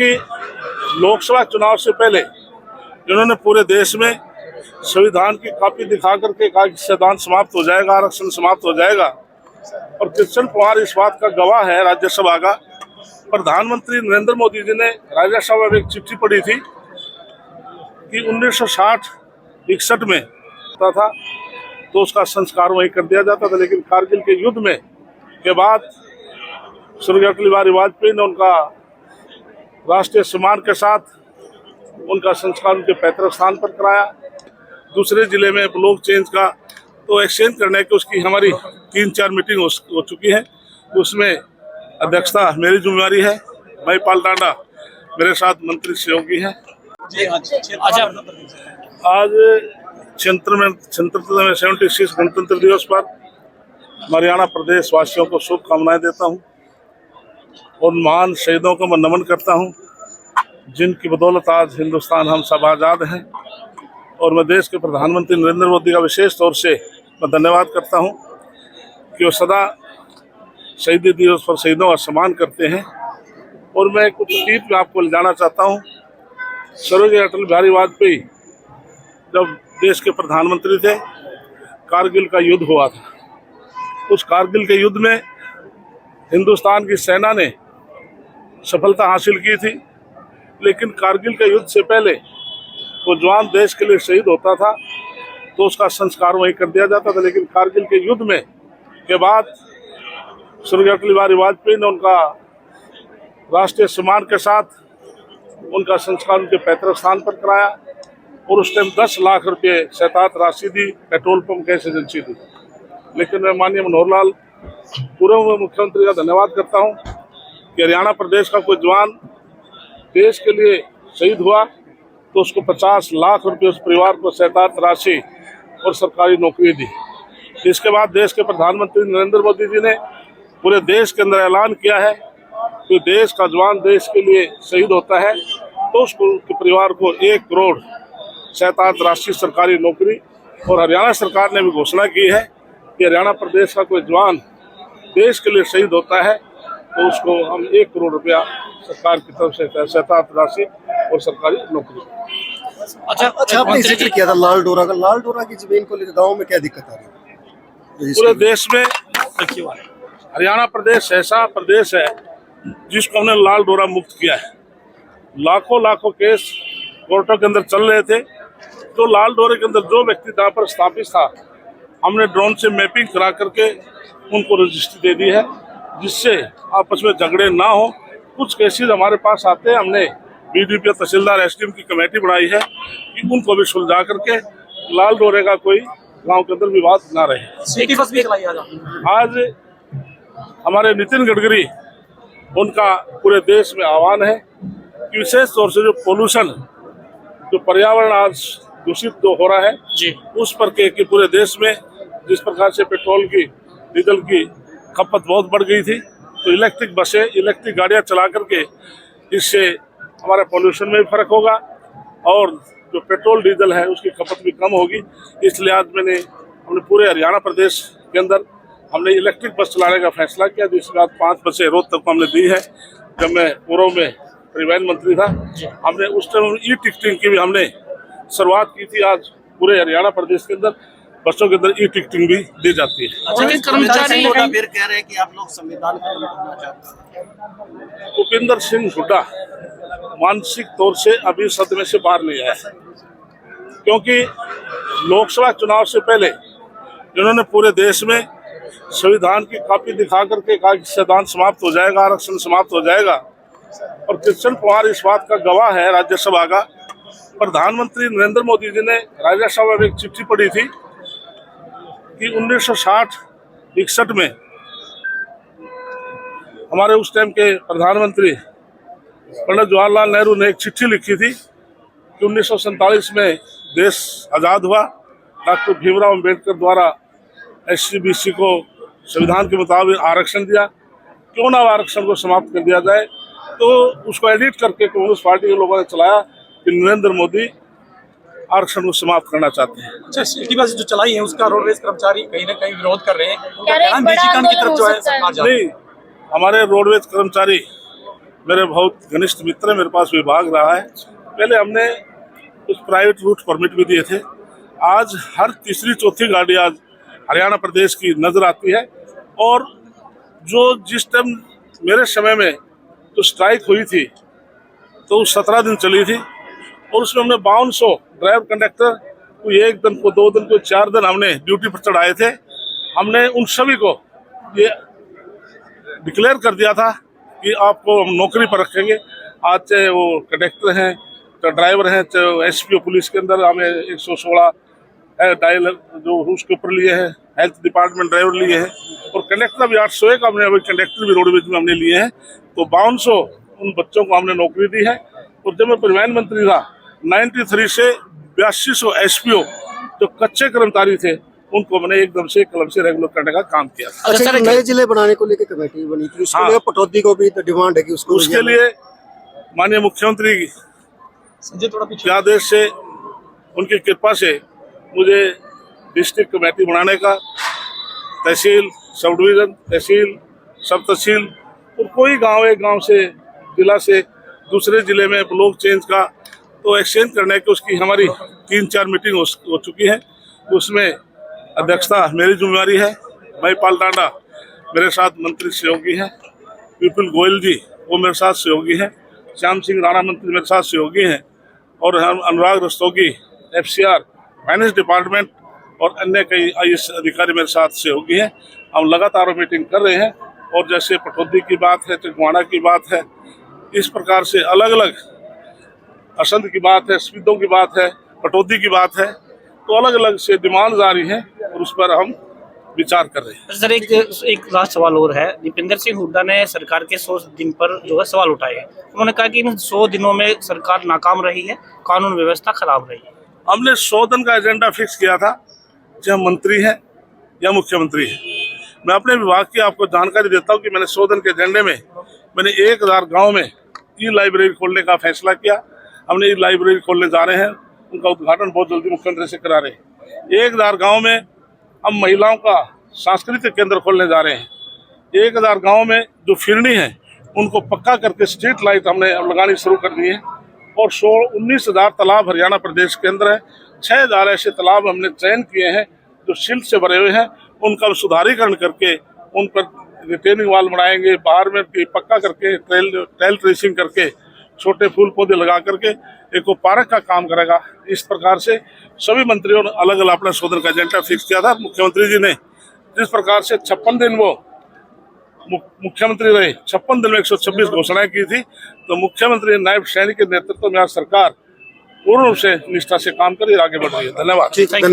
कि लोकसभा चुनाव से पहले जिन्होंने पूरे देश में संविधान की कॉपी दिखा करके कहा कि संविधान समाप्त हो जाएगा, आरक्षण समाप्त हो जाएगा, और कृष्ण कुमार इस बात का गवाह है राज्यसभा का। प्रधानमंत्री नरेंद्र मोदी जी ने राज्यसभा में एक चिट्ठी पढ़ी थी कि 1960-61 में था तो उसका संस्कार वहीं कर दिया जाता था, लेकिन कारगिल के युद्ध में के बाद स्वर्गीय अटल बिहारी वाजपेयी ने उनका राष्ट्रीय सम्मान के साथ उनका संस्कार उनके पैतृक स्थान पर कराया। दूसरे जिले में ब्लॉक चेंज का तो एक्सचेंज करने की उसकी हमारी 3-4 मीटिंग हो चुकी है, उसमें अध्यक्षता मेरी जिम्मेवारी है। मैं पाल टांडा, मेरे साथ मंत्री सहयोगी हैं। आज क्षेत्र में 76 गणतंत्र दिवस पर हरियाणा प्रदेश वासियों को शुभकामनाएं देता हूं और महान शहीदों को मैं नमन करता हूं, जिनकी बदौलत आज हिंदुस्तान हम सब आज़ाद हैं। और मैं देश के प्रधानमंत्री नरेंद्र मोदी का विशेष तौर से मैं धन्यवाद करता हूं कि वो सदा शहीदी दिवस पर शहीदों का सम्मान करते हैं। और मैं कुछ अतीत में आपको ले जाना चाहता हूं। स्वर्गीय अटल बिहारी वाजपेयी जब देश के प्रधानमंत्री थे, कारगिल का युद्ध हुआ था। उस कारगिल के युद्ध में हिंदुस्तान की सेना ने सफलता हासिल की थी, लेकिन कारगिल के युद्ध से पहले वो जवान देश के लिए शहीद होता था तो उसका संस्कार वहीं कर दिया जाता था, लेकिन कारगिल के युद्ध में के बाद स्वर्गीय अटल बिहारी वाजपेयी ने उनका राष्ट्रीय सम्मान के साथ उनका संस्कार उनके पैतृक स्थान पर कराया और उस टाइम 10 लाख रुपये शैतात राशि दी पेट्रोल पंप गैस एजेंसी दी। लेकिन मैं माननीय मनोहर लाल पूर्व मुख्यमंत्री का धन्यवाद करता हूं कि हरियाणा प्रदेश का कोई जवान देश के लिए शहीद हुआ तो उसको 50 लाख रुपये उस परिवार को शैतात राशि और सरकारी नौकरी दी। इसके बाद देश के प्रधानमंत्री नरेंद्र मोदी जी ने पूरे देश के अंदर ऐलान किया है कि देश का जवान देश के लिए शहीद होता है तो उसको उसके परिवार को 1 करोड़ शैतात राशि सरकारी नौकरी। और हरियाणा सरकार ने भी घोषणा की है कि हरियाणा प्रदेश का कोई जवान देश के लिए शहीद होता है तो उसको हम 1 करोड़ रुपया सरकार की तरफ से शैतात राशि और सरकारी नौकरी। अच्छा, आपने जिक्र किया था लाल डोरा का। लाल डोरा की जमीन को लेकर गाँव में क्या दिक्कत आ रही है? पूरे देश में हरियाणा प्रदेश ऐसा प्रदेश है जिसको हमने लाल डोरा मुक्त किया है। लाखों केस कोर्टों के अंदर चल रहे थे, तो लाल डोरे के अंदर जो व्यक्ति जहाँ पर स्थापित था हमने ड्रोन से मैपिंग करा करके उनको रजिस्ट्री दे दी है, जिससे आपस में झगड़े ना हो। कुछ केसेस हमारे पास आते हैं, हमने बीडीपी तहसीलदार एसडीएम की कमेटी बनाई है कि उनको भी सुलझा करके लाल डोरे का कोई गांव के अंदर विवाद ना रहे। सिटी बस भी चलाई आज हमारे नितिन गडकरी, उनका पूरे देश में आह्वान है कि विशेष तौर से जो पोल्यूशन, जो पर्यावरण आज दूषित जो हो रहा है जी, उस पर कि पूरे देश में जिस प्रकार से पेट्रोल की डीजल की खपत बहुत बढ़ गई थी, तो इलेक्ट्रिक बसें, इलेक्ट्रिक गाड़ियां चला करके इससे हमारे पोल्यूशन में भी फर्क होगा और जो पेट्रोल डीजल है उसकी खपत भी कम होगी। इसलिए आज हमने पूरे हरियाणा प्रदेश के अंदर हमने इलेक्ट्रिक बस चलाने का फैसला किया, जिसके बाद 5 बसें रोज तक हमने दी है। जब मैं पूर्व में परिवहन मंत्री था, हमने उस टाइम ई टिकटिंग की भी हमने शुरुआत की थी। आज पूरे हरियाणा प्रदेश के अंदर बसों के अंदर ई टिकटिंग भी दी जाती है। अच्छा, कर्मचारी फिर कह रहे हैं कि आप लोग संविधान करना चाहते हैं। भूपेंद्र सिंह हुड्डा मानसिक तौर से अभी सदमे से बाहर नहीं आया, क्योंकि लोकसभा चुनाव से पहले जिन्होंने पूरे देश में संविधान की कॉपी दिखा करके कहा कि संविधान समाप्त हो जाएगा, आरक्षण समाप्त हो जाएगा, और कृष्ण कुमार इस बात का गवाह है राज्यसभा का। प्रधानमंत्री नरेंद्र मोदी जी ने राज्यसभा में एक चिट्ठी पढ़ी थी कि 1960-61 में हमारे उस टाइम के प्रधानमंत्री पंडित जवाहरलाल नेहरू ने एक चिट्ठी लिखी थी कि 1947 में देश आज़ाद हुआ, डॉक्टर भीमराव अम्बेडकर द्वारा SC-BC को संविधान के मुताबिक आरक्षण दिया, क्यों ना आरक्षण को समाप्त कर दिया जाए। तो उसको एडिट करके कांग्रेस पार्टी के लोगों ने चलाया कि नरेंद्र मोदी आरक्षण को समाप्त करना चाहते हैं। अच्छा, सिटी बस जो चलाई है उसका रोडवेज कर्मचारी कहीं ना कहीं विरोध कर रहे हैं, निजीकरण की तरफ जो है सरकार जा रही है। नहीं, हमारे रोडवेज कर्मचारी मेरे बहुत घनिष्ठ मित्र मेरे पास विभाग रहा है। पहले हमने कुछ प्राइवेट रूट परमिट भी दिए थे। आज हर तीसरी चौथी गाड़ी आज हरियाणा प्रदेश की नजर आती है। और जो जिस टाइम मेरे समय में जो स्ट्राइक हुई थी तो 17 दिन चली थी और उसमें हमने 5200 ड्राइवर कंडक्टर को 1 दिन को 2 दिन को 4 दिन हमने ड्यूटी पर चढ़ाए थे। हमने उन सभी को ये डिक्लेयर कर दिया था कि आपको हम नौकरी पर रखेंगे। आज चाहे वो कंडक्टर हैं, चाहे ड्राइवर हैं, चाहे एसपीओ पुलिस के अंदर हमें 116 डायल जो उसके ऊपर लिए हैं, हेल्थ डिपार्टमेंट ड्राइवर लिए हैं और कंडक्टर भी 801 हमने अभी कंडक्टर भी रोडवेज में हमने लिए हैं। तो 5200 उन बच्चों को हमने नौकरी दी है। और जब मैं परिवहन मंत्री था 93 से 8200 एसपीओ जो कच्चे कर्मचारी थे उनको मैंने एकदम से कलम से रेगुलर करने का काम किया। अच्छा, सर, नए जिले बनाने को लेकर कमेटी बनी थी, उसके लिए पटौदी को भी तो डिमांड है कि उसके लिए माननीय मुख्यमंत्री संजय थोड़ा पीछे के आदेश से उनकी कृपा से मुझे डिस्ट्रिक्ट कमेटी बनाने का, तहसील, सब डिवीजन, तहसील, सब तहसील और कोई गांव एक गांव से जिला से दूसरे जिले में ब्लॉक चेंज का तो एक्सचेंज करने की उसकी हमारी 3-4 मीटिंग हो चुकी है। उसमें अध्यक्षता मेरी जिम्मेवारी है। महिपाल टांडा मेरे साथ मंत्री सहयोगी हैं, विपुल गोयल जी वो मेरे साथ सहयोगी हैं, श्याम सिंह राणा मंत्री मेरे साथ सहयोगी हैं और हम अनुराग रस्तोगी FCR फाइनेंस डिपार्टमेंट और अन्य कई IAS अधिकारी मेरे साथ सहयोगी हैं। हम लगातार मीटिंग कर रहे हैं और जैसे पटौदी की बात है, चिकवाड़ा की बात है, इस प्रकार से अलग अलग असंध की बात है, स्पीडों की बात है, पटौदी की बात है, तो अलग अलग से डिमांड आ रही हैं और उस पर हम विचार कर रहे हैं। सर एक लास्ट सवाल और है। दीपेंद्र सिंह हुड्डा ने सरकार के 100 दिन पर जो है सवाल उठाए हैं। उन्होंने कहा कि इन 100 दिनों में सरकार नाकाम रही है, कानून व्यवस्था खराब रही है। हमने 100 दिन का एजेंडा फिक्स किया था, चाहे हम मंत्री हैं या मुख्यमंत्री हैं। मैं अपने विभाग की आपको जानकारी देता हूं कि मैंने 100 दिन के एजेंडे में मैंने 1000 गाँव में ई-लाइब्रेरी खोलने का फैसला किया। हमने ई-लाइब्रेरी खोलने जा रहे हैं, उनका उद्घाटन बहुत जल्दी मुख्यमंत्री से करा रहे हैं। 1000 गाँव में हम महिलाओं का सांस्कृतिक केंद्र खोलने जा रहे हैं। 1000 गाँव में जो फिरनी है उनको पक्का करके स्ट्रीट लाइट हमने लगानी शुरू कर दी है। और 19,000 तालाब हरियाणा प्रदेश के अंदर है। 6,000 ऐसे तालाब हमने चयन किए हैं जो सिल्ट से भरे हुए हैं, उनका सुधारीकरण करके उन पर रिटेनिंग वाल बनाएंगे, बाहर में पक्का करके ट्रेल ट्रेसिंग करके छोटे फूल पौधे लगा करके एक पार्क का काम करेगा। इस प्रकार से सभी मंत्रियों ने अलग अलग अपना 100 दिन का एजेंडा फिक्स किया था। मुख्यमंत्री जी ने जिस प्रकार से 56 दिन वो मुख्यमंत्री रहे, 56 दिन में 126 घोषणाएं की थी, तो मुख्यमंत्री नायब सैनिक के नेतृत्व में आज सरकार पूर्ण रूप से निष्ठा से काम कर आगे बढ़ रही है। धन्यवाद। धन्यवाद।